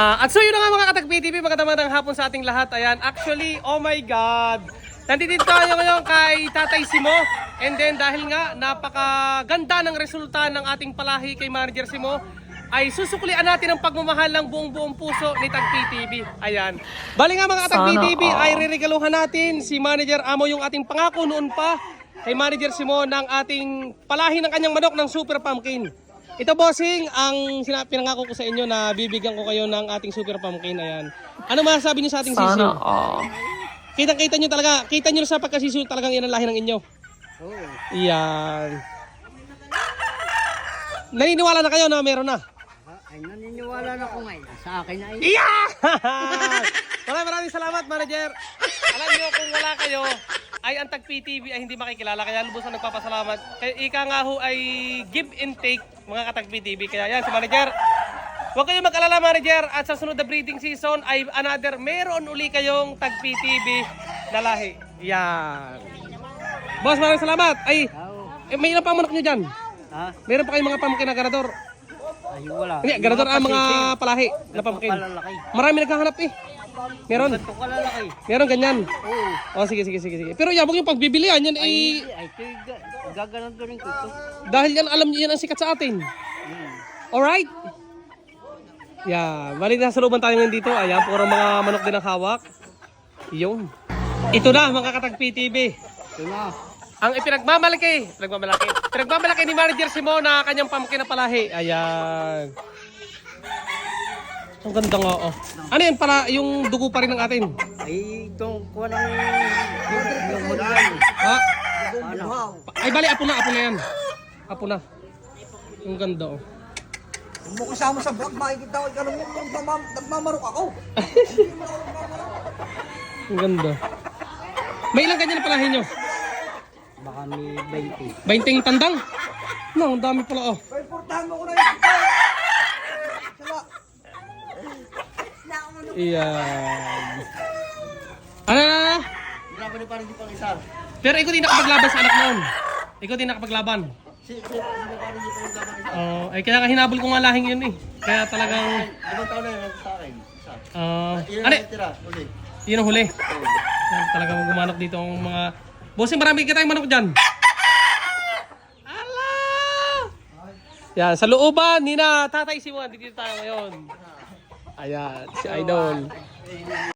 At so yun na nga mga Katag PTV, magandang hapon sa ating lahat. Ayan, actually, oh my God, nandito tayo ngayon kay Tatay Simo. And then dahil nga napakaganda ng resulta ng ating palahi kay Manager Simo, ay susuklian natin ang pagmamahal ng buong puso ni Tag PTV. Ayan. Bali nga mga Katag PTV, ay reregaluhan natin si Manager Amo yung ating pangako noon pa kay Manager Simo ng ating palahi ng kanyang manok ng Super Pumpkin. Ito bossing, ang pinangako ko sa inyo na bibigyan ko kayo ng ating Super Pumpkin. Ayan. Ano masasabi niyo sa ating sisiw? Kita nyo talaga, kita nyo sa pagkasisiw talagang yan ang lahi ng inyo. Oo. Yan. Naniniwala na kayo na meron na? Ay, naniniwala na ko ngayon. Sa akin ay... Yeah! Maraming salamat, Manager. Alam nyo, kung wala kayo, ay ang Tag PTV ay hindi makikilala. Kaya lubos na nagpapasalamat. Kaya ika nga ho ay give and take, mga Katag PTV. Kaya yan, si Manager. Huwag kayong mag-alala, Manager. At sa sunod na breeding season ay meron uli kayong Tag PTV na lahi. Yan. Boss, maraming salamat. Ay, may ilan pa ang manok nyo dyan? Ha? Meron pa kayong mga pumpkin na ganador? Ay, wala. Hindi, ganador ang mga palahi na pumpkin. Kalalaki. Marami naghahanap eh. Meron. Ganito kalalaki. Meron ganyan. Oo. Oh, sige. Pero yan, huwag yung pagbibilihan yan Ay, eh. ito gaganon ko rin ko ito. Dahil yan, alam niyo yan ang sikat sa atin. Alright? Yeah, balik na sa looban tayo ngayon dito. Ayan, puro mga manok din ang hawak. Yung. Ito na, mga Katag PTV. Ito na. Ang pinagmamalaki ni Manager Simo na kanyang pumpkin na palahi. Ayan. Ang ganda nga, oh. Ano yan para yung dugo pa rin ng atin? Ay, itong kuha ng... Yung mulan. Ha? Ano? Ay, bali, apo na yan. Apo na. Ang ganda, oh. Kung mo kasama sa vlog, makikita ko ikaw nung nagmamarok ako. Ang ganda. May ilang ganyan na palahin nyo? Baka may 20. 20 tandang? No, ang dami pala, oh. Pero portahan mo ko na yung sala. Iyan. Ano? Grabe na parang di pang isa. Pero ikaw din nakapaglaban sa anak noon. Ikaw din nakapaglaban. Parang di pang isa. Ay kaya nga hinabol ko nga lahing yun eh. Kaya talagang... Ibang taon na yun sa akin. Isa. Ilan ano? na tira? Uli. Yun ang huli. Yan, talagang gumanok dito ang mga... Bossing, marami kita yung manok dyan. Ala! Yan, sa looban, Nina, Tatay Simo. Dito tayo ngayon. Ayan, si Idol.